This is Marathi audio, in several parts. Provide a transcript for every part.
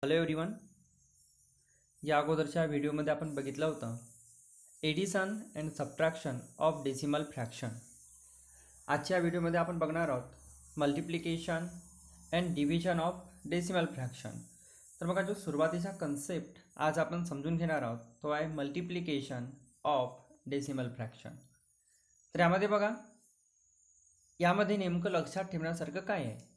Hello everyone. या अगोदरच्या व्हिडिओमध्ये आपण बघितलं होतं addition and subtraction of decimal fraction. आजच्या व्हिडिओमध्ये आपण बघणार आहोत multiplication and division of decimal fraction. तर बघा, जो सुरुवातीचा कन्सेप्ट आज आपण समजून घेणार आहोत तो आहे मल्टिप्लिकेशन ऑफ डेसिमल फ्रॅक्शन. तर यामध्ये बघा, यामध्ये नेमकं लक्षात ठेवण्यासारखं काय आहे,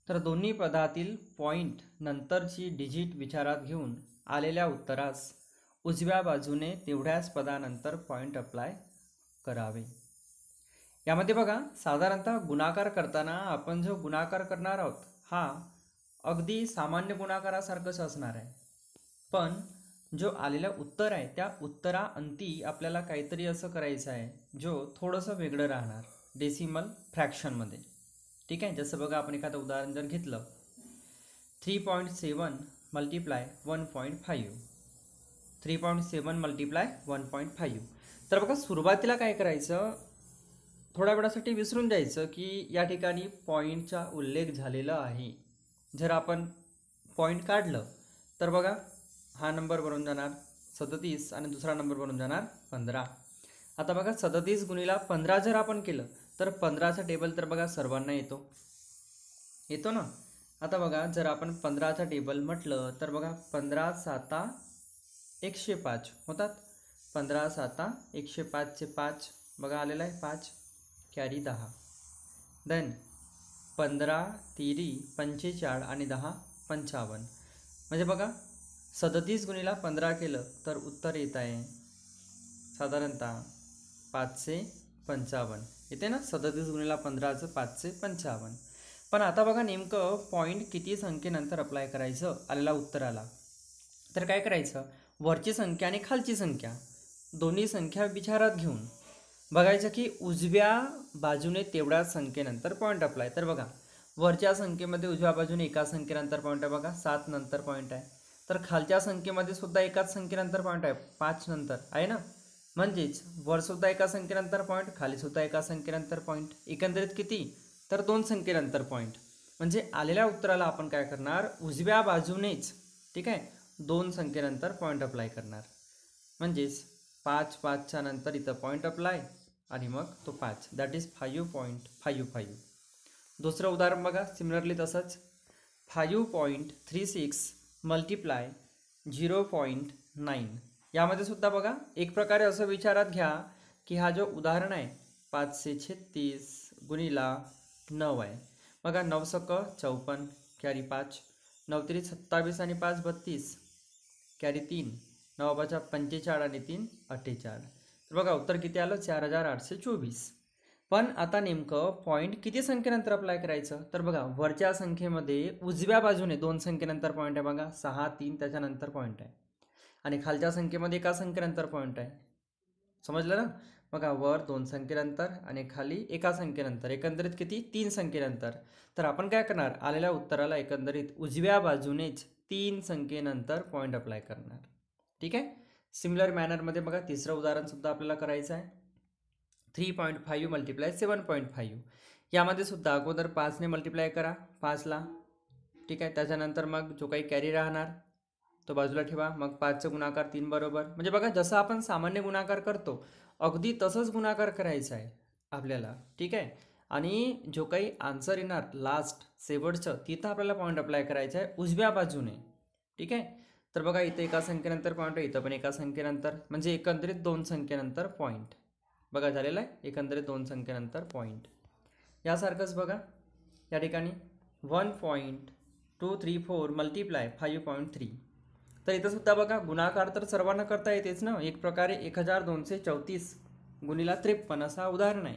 तर दोन्ही पदातील पॉईंट नंतरची डिजिट विचारात घेऊन आलेल्या उत्तरास उजव्या बाजूने तेवढ्याच पदानंतर पॉईंट अप्लाय करावे. यामध्ये बघा, साधारणतः गुणाकार करताना आपण जो गुणाकार करणार आहोत हा अगदी सामान्य गुणाकारासारखंच असणार आहे, पण जो आलेला उत्तर आहे त्या उत्तराअंती आपल्याला काहीतरी असं करायचं आहे जो थोडंसं वेगळं राहणार डेसिमल फ्रॅक्शनमध्ये. ठीक आहे, जसं बघा, आपण एखादं उदाहरण जर घेतलं 3.7 मल्टिप्लाय 1.5, 3.7 मल्टिप्लाय 1.5. तर बघा, सुरुवातीला काय करायचं, थोड्या वेळासाठी विसरून जायचं की या ठिकाणी पॉईंटचा उल्लेख झालेला आहे. जर आपण पॉईंट काढलं तर बघा, हा नंबर बनून जाणार 37 आणि दुसरा नंबर बनून जाणार 15. आता बघा, 37 गुणिला 15 जर आपण केलं तर 15चा टेबल तर बघा सर्वांना येतो ना. आता बघा, जर आपण 15चा टेबल म्हटलं तर बघा 15 7 105 होतात. 15 7 105 चे 5 बघा आलेला आहे 5, कॅरी 10. देन 15 3 45 आणि 10 55. म्हणजे बघा, 37 गुणिला 15 केलं तर उत्तर येत आहे साधारणतः 555 येते ना. 37 गुणिला 15चं 555. पण आता बघा, नेमकं पॉईंट किती संख्येनंतर अप्लाय करायचं आलेला उत्तराला. तर काय करायचं, वरची संख्या आणि खालची संख्या दोन्ही संख्या विचारात घेऊन बघायचं की उजव्या बाजूने तेवढ्याच संख्येनंतर पॉईंट अप्लाय. तर बघा, वरच्या संख्येमध्ये उजव्या बाजूने एका संख्येनंतर पॉईंट आहे बघा 7 नंतर पॉईंट आहे. तर खालच्या संख्येमध्ये सुद्धा एकाच संख्येनंतर पॉईंट आहे 5 नंतर आहे ना. म्हणजेच वरसुद्धा एका संख्येनंतर पॉईंट, खालीसुद्धा एका संख्येनंतर पॉईंट, एकंदरीत किती, तर 2 संख्येनंतर पॉईंट. म्हणजे आलेल्या उत्तराला आपण काय करणार, उजव्या बाजूनेच, ठीक आहे, 2 संख्येनंतर पॉईंट अप्लाय करणार. म्हणजेच 5 5च्या नंतर इथं पॉईंट अप्लाय आणि मग तो 5, दॅट इज 5.55. दुसरं उदाहरण बघा, सिमिलरली तसंच 5.36 मल्टिप्लाय 0.9. यामध्ये सुद्धा बघा, एक प्रकारे असं विचारात घ्या की हा जो उदाहरण आहे 536 गुणिला 9 आहे बघा. 9 सक 54, कॅरी 5, 9 3 27 आणि 5 32, कॅरी 3, 9 5 45 आणि 3 48. तर बघा, उत्तर किती आलं, 4824. पण आता नेमकं पॉईंट किती संख्येनंतर अप्लाय करायचं, तर बघा, वरच्या संख्येमध्ये उजव्या बाजूने 2 संख्येनंतर पॉईंट आहे बघा 6 3 त्याच्यानंतर पॉईंट आहे, आणि खालच्या संख्येमध्ये एका संख्येनंतर पॉईंट आहे. समजलं ना. बघा, वर 2 संख्येनंतर आणि खाली एका संख्येनंतर, एकंदरीत किती, 3 संख्येनंतर. तर आपण काय करणार, आलेल्या उत्तराला एकंदरीत उजव्या बाजूनेच 3 संख्येनंतर पॉईंट अप्लाय करणार. ठीक आहे. सिमिलर मॅनरमध्ये बघा, तिसरं उदाहरण सुद्धा आपल्याला करायचं आहे 3.5 मल्टिप्लाय 7.5. यामध्ये सुद्धा अगोदर 5ने मल्टिप्लाय करा 5ला, ठीक आहे. त्याच्यानंतर मग जो काही कॅरी राहणार तो बाजूला ठेवा, मग 5चं गुणाकार 3 बरोबर. म्हणजे बघा, जसं आपण सामान्य गुणाकार करतो अगदी तसंच गुणाकार करायचं आहे आपल्याला. ठीक आहे. आणि जो काही आन्सर येणार लास्ट शेवटचं तिथं आपल्याला पॉईंट अप्लाय करायचं आहे उजव्या बाजूने. ठीक आहे. तर बघा, इथं एका संख्येनंतर पॉईंट आहे, इथं पण एका संख्येनंतर, म्हणजे एकंदरीत 2 संख्येनंतर पॉईंट. बघा, झालेलं आहे एकंदरीत 2 संख्येनंतर पॉईंट. यासारखंच बघा, या ठिकाणी 1.234 मल्टिप्लाय 5.3. तर इथं सुद्धा बघा, गुणाकार तर सर्वांना करता येतेच ना. एक प्रकारे 1234 गुणिला 53 असा उदाहरण आहे.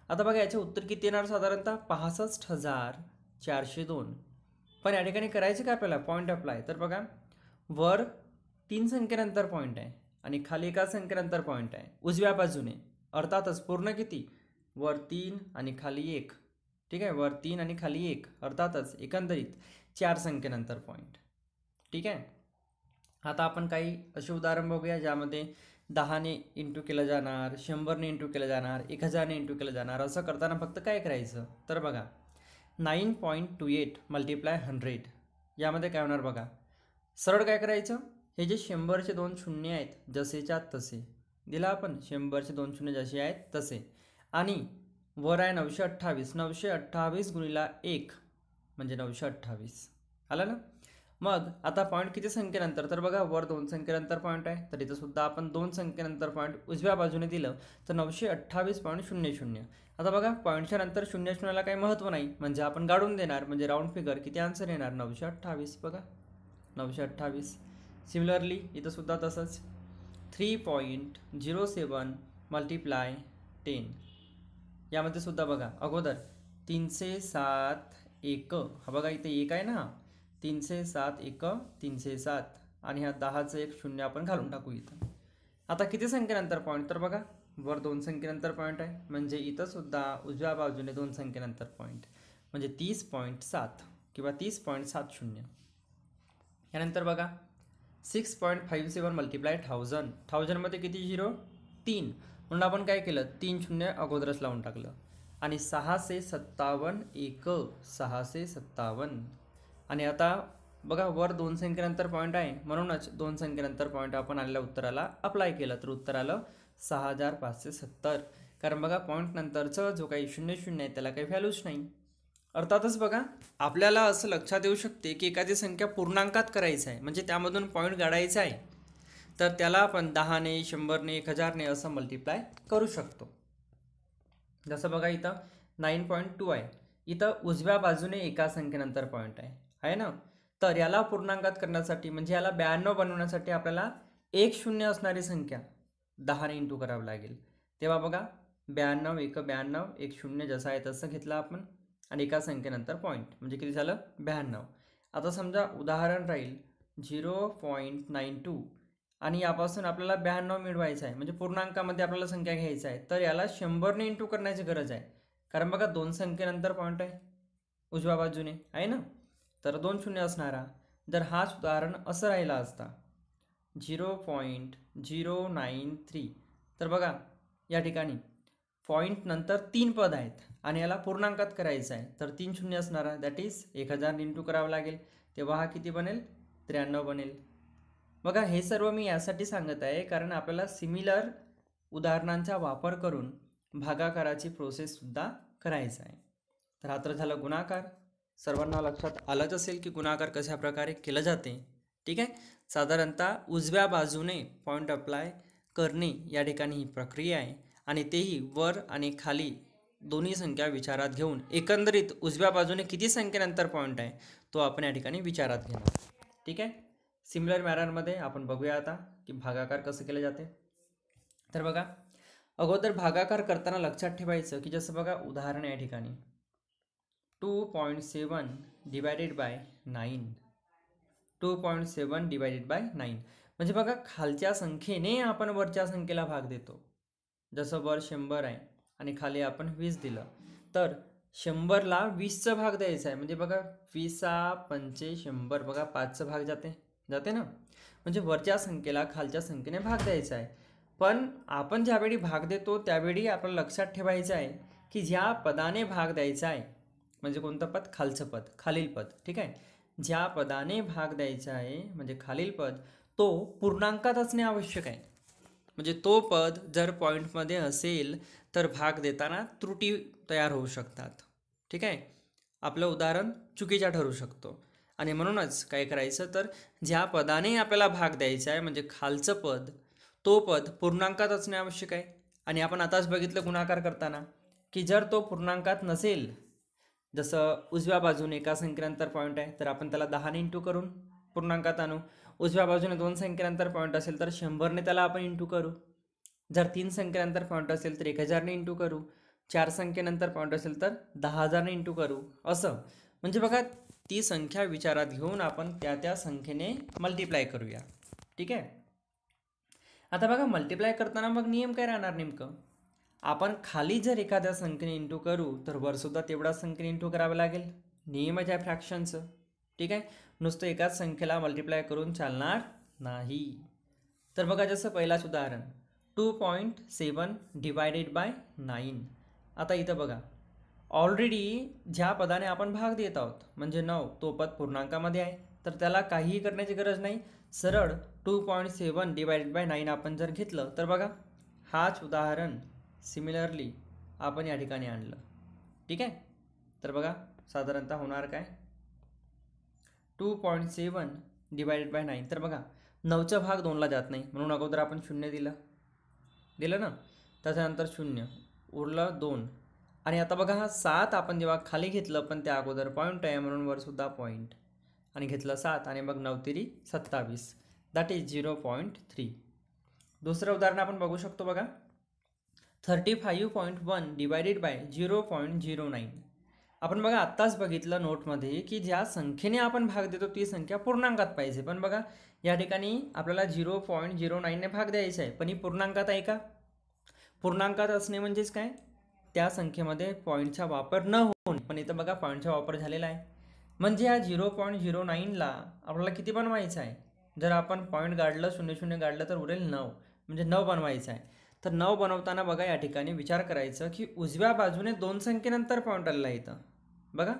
आता बघा, याचे उत्तर किती येणार, साधारणतः 65,402. पण या ठिकाणी करायचे काय आपल्याला, पॉईंट अप्लाय. तर बघा, वर 3 संख्येनंतर पॉईंट आहे आणि खाली एका संख्येनंतर पॉईंट आहे उजव्या बाजूने. अर्थातच पूर्ण किती, वर 3 आणि खाली 1. ठीक आहे, वर 3 आणि खाली 1, अर्थातच एकंदरीत 4 संख्येनंतर पॉईंट. ठीक आहे. आता आपण काही असे उदाहरण बघूया ज्यामध्ये 10ने इंटू केलं जाणार, 100ने इंटू केलं जाणार, 1000ने इंटू केलं जाणार. असं करताना फक्त काय करायचं, तर बघा 9.28 मल्टिप्लाय 100. यामध्ये काय होणार बघा, सरळ काय करायचं, हे जे 100चे 2 शून्य आहेत जसेच्या तसे दिला आपण, 100चे 2 शून्य जसे आहेत तसे, आणि वर आहे 928, 928 गुणिला 1 म्हणजे 928 आलं ना. मग आता पॉईंट किती संख्येनंतर, तर बघा वर 2 संख्येनंतर पॉईंट आहे, तर इथं सुद्धा आपण 2 संख्येनंतर पॉईंट उजव्या बाजूने दिलं तर 928.00. आता बघा पॉईंटच्या नंतर 00ला काही महत्त्व नाही, म्हणजे आपण गाडून देणार, म्हणजे राऊंड फिगर किती आन्सर येणार 928. बघा 928. सिमिलरली इथं सुद्धा तसंच 3.07 मल्टिप्लाय 10. यामध्ये सुद्धा बघा अगोदर 307 एक, हा बघा इथे एक आहे ना, 307 एक 307, आणि ह्या 10चं एक शून्य आपण घालून टाकू इथं. आता किती संख्येनंतर पॉईंट, तर बघा वर 2 संख्येनंतर पॉईंट आहे, म्हणजे इथं सुद्धा उजव्या बाजूने 2 संख्येनंतर पॉईंट, म्हणजे 30.7 किंवा 30.70. यानंतर बघा 6.57 मल्टिप्लाय 1000. 1000मध्ये किती झिरो, 3, म्हणून आपण काय केलं 3 शून्य अगोदरच लावून टाकलं, आणि 657 एक 657. आणि आता बघा वर 2 संख्येनंतर पॉईंट आहे, म्हणूनच 2 संख्येनंतर पॉईंट आपण आलेल्या उत्तराला अप्लाय केलं, तर उत्तर आलं 6570. कारण बघा पॉईंट नंतरचं जो काही 00 आहे त्याला काही व्हॅल्यूच नाही. अर्थातच बघा आपल्याला असं लक्षात येऊ शकते की एखादी संख्या पूर्णांकात करायचं आहे, म्हणजे त्यामधून पॉईंट काढायचा आहे, तर त्याला आपण 10ने 100ने 1000ने असं मल्टिप्लाय करू शकतो. जसं बघा इथं 9.2 आहे, इथं उजव्या बाजूने एका संख्येनंतर पॉईंट आहे ना, तर याला पूर्णांकात करण्यासाठी, म्हणजे याला 92 बनवण्यासाठी आपल्याला एक शून्य असणारी संख्या 10ने इंटू करावं लागेल. तेव्हा बघा 92 एक 92, एक शून्य जसं आहे तसं घेतलं आपण, आणि एका संख्येनंतर पॉईंट, म्हणजे किती झालं 92. आता समजा उदाहरण राहील 0.92, आणि यापासून आपल्याला 92 मिळवायचं आहे, म्हणजे पूर्णांकामध्ये आपल्याला संख्या घ्यायची आहे, तर याला 100ने इंटू करण्याची गरज आहे. कारण बघा 2 संख्येनंतर पॉईंट आहे उजव्या बाजूने आहे ना, तर 2 शून्य असणारा. जर हाच उदाहरण असं राहिला असता 0.093, तर बघा या ठिकाणी पॉईंट नंतर 3 पद आहेत आणि याला पूर्णांकात करायचं आहे, तर 3 शून्य असणारा, दॅट इज 1000 इंटू करावं लागेल, तेव्हा हा किती बनेल 93 बनेल. बघा हे सर्व मी यासाठी सांगत आहे कारण आपल्याला सिमिलर उदाहरणांचा वापर करून भागाकाराची प्रोसेससुद्धा करायचा आहे. तर हा तर झाला गुणाकार. सर्वांना लक्षात आलंच असेल की गुणाकार कशा प्रकारे केलं जाते. ठीक आहे, साधारणतः उजव्या बाजूने पॉईंट अप्लाय करणे या ठिकाणी ही प्रक्रिया आहे, आणि तेही वर आणि खाली दोन्ही संख्या विचारात घेऊन एकंदरीत उजव्या बाजूने किती संख्येनंतर पॉईंट आहे तो आपण या ठिकाणी विचारात घेणार. ठीक आहे, सिमिलर मॅनरमध्ये आपण बघूया आता की भागाकार कसं केले जाते. तर बघा अगोदर भागाकार करताना लक्षात ठेवायचं की जसं बघा उदाहरण या ठिकाणी 2.7 डिवायडेड बाय 9, 2.7 डिवायडेड बाय 9, म्हणजे बघा खालच्या संख्येने आपण वरच्या संख्येला भाग देतो. जसं वर 100 आहे आणि खाली आपण 20 दिलं, तर 100ला 20चा भाग द्यायचा आहे, म्हणजे बघा 20 पंचे 100, बघा 5चा भाग जाते ना, म्हणजे वरच्या संख्येला खालच्या संख्येने भाग द्यायचा आहे. पण आपण ज्यावेळी भाग देतो त्यावेळी आपल्याला लक्षात ठेवायचं आहे की ज्या पदाने भाग द्यायचा आहे, म्हणजे कोणतं पद, खालचं पद, खालील पद. ठीक आहे, ज्या पदाने भाग द्यायचा आहे म्हणजे खालील पद, तो पूर्णांकात असणे आवश्यक आहे. म्हणजे तो पद जर पॉईंटमध्ये असेल तर भाग देताना त्रुटी तयार होऊ शकतात. ठीक आहे, आपलं उदाहरण चुकीच्या ठरू शकतो, आणि म्हणूनच काय करायचं, तर ज्या पदाने आपल्याला भाग द्यायचा आहे म्हणजे खालचं पद, तो पद पूर्णांकात असणे आवश्यक आहे. आणि आपण आताच बघितलं गुणाकार करताना की जर तो पूर्णांकात नसेल, जसं उजव्या बाजूने एका संख्येनंतर पॉईंट आहे तर आपण त्याला 10ने इंटू करून पूर्णांकात आणू. उजव्या बाजूने 2 संख्येनंतर पॉईंट असेल तर 100ने त्याला आपण इंटू करू. जर 3 संख्येनंतर पॉईंट असेल तर 1000ने इंटू करू. 4 संख्येनंतर पॉईंट असेल तर 10,000ने इंटू करू. असं म्हणजे बघा ती संख्या विचारात घेऊन आपण त्या संख्येने मल्टिप्लाय करूया. ठीक आहे, आता बघा मल्टिप्लाय करताना मग नियम काय राहणार नेमकं, आपण खाली जर एखाद्या संख्येने इंटू करू तर वरसुद्धा तेवढाच संख्येने इंटू करावं लागेल. नियमच आहे फ्रॅक्शनचं. ठीक आहे, नुसतं एकाच संख्येला मल्टिप्लाय करून चालणार नाही. तर बघा जसं पहिलाच उदाहरण 2.7 डिवायडेड बाय 9. आता इथं बघा ऑलरेडी ज्या पदाने आपण भाग देत आहोत म्हणजे 9, तो पद पूर्णांकामध्ये आहे, तर त्याला काहीही करण्याची गरज नाही, सरळ 2.7 डिवायडेड बाय 9 आपण जर घेतलं तर बघा हाच उदाहरण सिमिलरली आपण या ठिकाणी आणलं. ठीक आहे, तर बघा साधारणतः होणार काय 2.7 डिवायडेड बाय 9. तर बघा 9चा भाग 2ला जात नाही म्हणून अगोदर आपण 0 दिलं ना, त्याच्यानंतर 0 उरलं 2. आणि आता बघा हा 7 आपण जेव्हा खाली घेतलं पण त्या अगोदर पॉईंट आहे म्हणून वरसुद्धा पॉईंट आणि घेतलं 7 आणि मग 9 तिरी 27 दॅट इज 0.3. दुसरं उदाहरण आपण बघू शकतो बघा 35.1 डिवायडेड बाय 0.09. आपण बघा आत्ताच बघितलं नोटमध्ये की ज्या संख्येने आपण भाग देतो ती संख्या पूर्णांकात पाहिजे, पण बघा या ठिकाणी आपल्याला 0.09ने भाग द्यायचा आहे, पण ही पूर्णांकात आहे का? पूर्णांकात असणे म्हणजेच काय, त्या संख्येमध्ये पॉईंटचा वापर न होणे, पण इथं बघा पॉईंटचा वापर झालेला आहे. म्हणजे या 0.09ला आपल्याला किती बनवायचं आहे? जर आपण पॉईंट गाडलं 0 गाडलं तर उरेल 9, म्हणजे 9 बनवायचं आहे. तर 9 बनवताना बघा या ठिकाणी विचार करायचं की उजव्या बाजूने 2 संख्येनंतर पॉईंट आलेला आहे. इथं बघा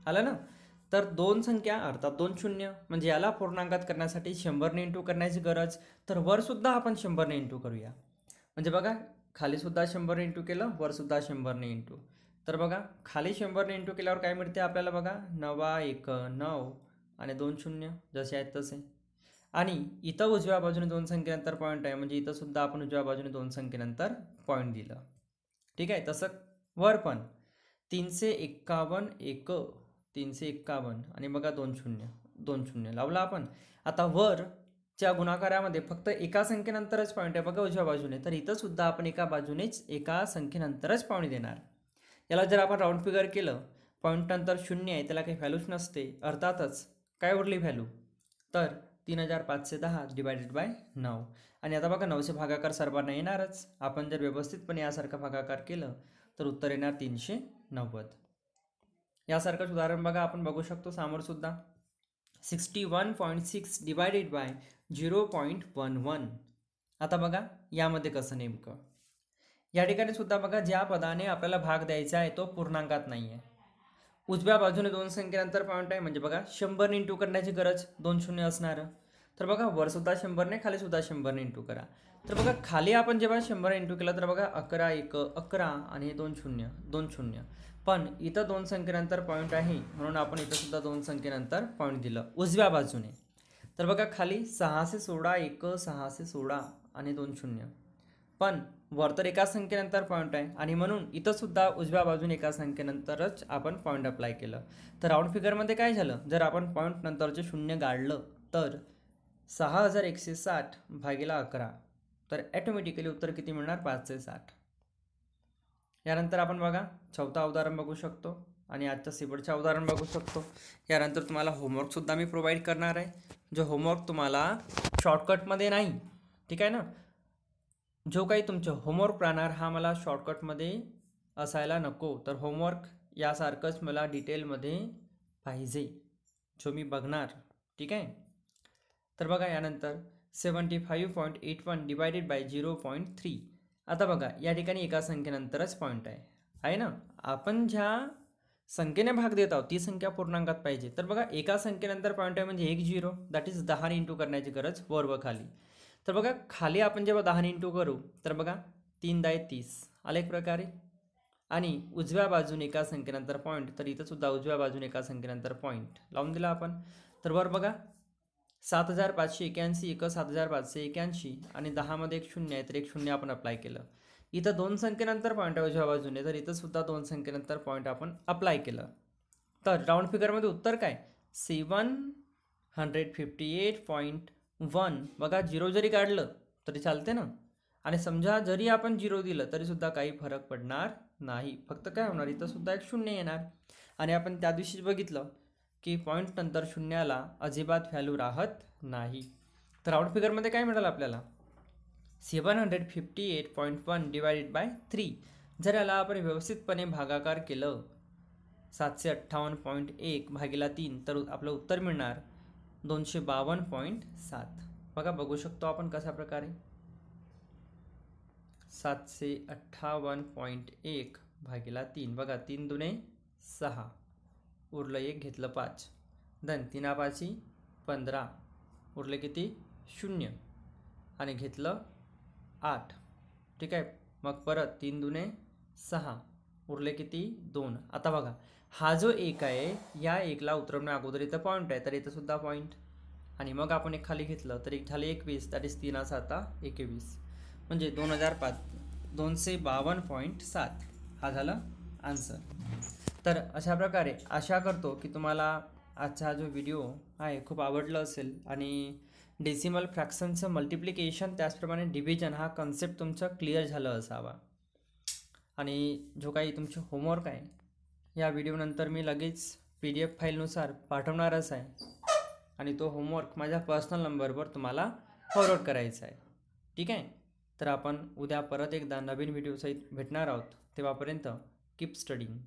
आलं ना, तर 2 संख्या अर्थात 2 शून्य, म्हणजे याला पूर्णांकात करण्यासाठी 100ने इंटू करण्याची गरज, तर वरसुद्धा आपण 100ने इंटू करूया. म्हणजे बघा खालीसुद्धा 100ने इंटू केलं, वरसुद्धा 100ने इंटू. तर बघा खाली 100ने इंटू केल्यावर काय मिळते आपल्याला बघा 9 9 आणि 2 शून्य जसे आहेत तसे. आणि इथं उजव्या बाजूने 2 संख्येनंतर पॉईंट आहे म्हणजे इथं सुद्धा आपण उजव्या बाजूने 2 संख्येनंतर पॉईंट दिलं. ठीक आहे, तसं वर पण 351 आणि बघा 2 शून्य लावला आपण. आता वरच्या गुणाकारामध्ये फक्त एका संख्येनंतरच पॉईंट आहे बघा उजव्या बाजूने, तर इथं सुद्धा आपण एका संख्येनंतरच पॉईंट देणार. याला जर आपण राऊंड फिगर केलं, पॉईंट नंतर 0 आहे त्याला काही व्हॅल्यूच नसते, अर्थातच काय उरली व्हॅल्यू, तर 3510 डिवायडेड बाय 9. आणि आता बघा 9चे भागाकार सर्वांना येणारच, आपण जर व्यवस्थितपणे यासारखं भागाकार केलं तर उत्तर येणार 390. यासारखंच उदाहरण बघा आपण बघू शकतो समोरसुद्धा 61.6 डिवायडेड बाय 0.11. आता बघा यामध्ये कसं नेमकं, या ठिकाणी सुद्धा बघा ज्या पदाने आपल्याला भाग द्यायचा आहे तो पूर्णांकात नाही आहे. उजव्या बाजूने 2 संख्येनंतर पॉईंट आहे म्हणजे बघा 100ने इंटू करण्याची गरज, 2 शून्य असणार. तर बघा वरसुद्धा 100ने, खालीसुद्धा 100ने इंटू करा. तर बघा खाली आपण जेव्हा 100 इंटू केलं तर बघा 11 आणि 2 शून्य. पण इथं 2 संख्येनंतर पॉईंट आहे म्हणून आपण इथं सुद्धा 2 संख्येनंतर पॉईंट दिलं उजव्या बाजूने. तर बघा खाली 616 आणि 2 शून्य, पण वर तर एका संख्येनंतर पॉईंट आहे आणि म्हणून इथं सुद्धा उजव्या बाजूने एका संख्येनंतरच आपण पॉईंट अप्लाय केलं. तर राऊंड फिगरमध्ये काय झालं, जर आपण पॉईंट नंतरचे 0 गाडलं तर 6160 भागिले 11, तर ॲटोमॅटिकली उत्तर किती मिळणार 560. यानंतर आपण बघा चौथा उदाहरण बघू शकतो आणि आजच्या शेवटच्या उदाहरण बघू शकतो. यानंतर तुम्हाला होमवर्कसुद्धा मी प्रोव्हाइड करणार आहे, जो होमवर्क तुम्हाला शॉर्टकटमध्ये नाही, ठीक आहे ना, जो काही तुमचं होमवर्क राहणार हा मला शॉर्टकटमध्ये असायला नको, तर होमवर्क यासारखंच मला डिटेलमध्ये पाहिजे जो मी बघणार. ठीक आहे, तर बघा यानंतर 75.81 डिवायडेड बाय 0.3. आता बघा या ठिकाणी एका संख्येनंतरच पॉईंट आहे ना, आपण ज्या संख्येने भाग देत आहोत ती संख्या पूर्णांकात पाहिजे. तर बघा एका संख्येनंतर पॉईंट आहे म्हणजे 1 0 दॅट इज 10ने इंटू करण्याची गरज वर व खाली. तर बघा खाली आपण जेव्हा 10ने इंटू करू तर बघा 3 10 30 आले एक प्रकारे, आणि उजव्या बाजूने एका संख्येनंतर पॉईंट, तर इथं सुद्धा उजव्या बाजूने एका संख्येनंतर पॉईंट लावून दिला आपण. तर वर बघा 7581 7581 आणि 10मध्ये एक शून्य आहे तर एक शून्य आपण अप्लाय केलं. इथं 2 संख्येनंतर पॉईंट आहे उजव्या बाजूने, तर इथं सुद्धा 2 संख्येनंतर पॉईंट आपण अप्लाय केलं. तर राऊंड फिगरमध्ये उत्तर काय 758.1. बघा 0 जरी काढलं तरी चालते ना, आणि समजा जरी आपण 0 दिलं तरी सुद्धा काही फरक पडणार नाही, फक्त काय होणार इथं सुद्धा एक शून्य येणार. आणि आपण त्या दिवशीच बघितलं की पॉईंट नंतर शून्याला अजिबात व्हॅल्यू राहत नाही. तर राऊंड फिगरमध्ये काय मिळालं आपल्याला 758.1 डिवायडेड बाय 3. जर याला आपण व्यवस्थितपणे भागाकार केलं 758.1 भागिले 3 तर आपलं उत्तर मिळणार 252.7. बघा बघू शकतो आपण कशा प्रकारे 758.1 भागिले 3, बघा 3 दुने 6 उरलं 1 घेतलं 5, देन 3 5 15 उरले किती 0 आणि घेतलं 8. ठीक आहे. मग परत 3 दुने 6 उरले किती 2. आता बघा हा जो 1 आहे या 1ला उतरवण्या अगोदर इथं पॉईंट आहे तर इथं सुद्धा पॉईंट आणि मग आपण एक खाली घेतलं तर एक झाले 21 दॅट इज 3 7 21 म्हणजे 2005 252.7 हा झाला आन्सर. तर अशा प्रकारे आशा करतो की तुम्हाला आजचा हा जो व्हिडिओ आहे खूप आवडला असेल आणि डेसिमल फ्रॅक्शनचं मल्टिप्लिकेशन त्याचप्रमाणे डिव्हिजन हा कन्सेप्ट तुमचा क्लिअर झाला असावा. आणि जो काही तुमचे होमवर्क आहे या व्हिडिओनंतर मी लगेच PDF फाईलनुसार पाठवणारच आहे आणि तो होमवर्क माझ्या पर्सनल नंबरवर तुम्हाला फॉरवर्ड करायचा आहे. ठीक आहे. तर आपण उद्या परत एकदा नवीन व्हिडिओसहित भेटणार आहोत. तेव्हापर्यंत कीप स्टडिंग.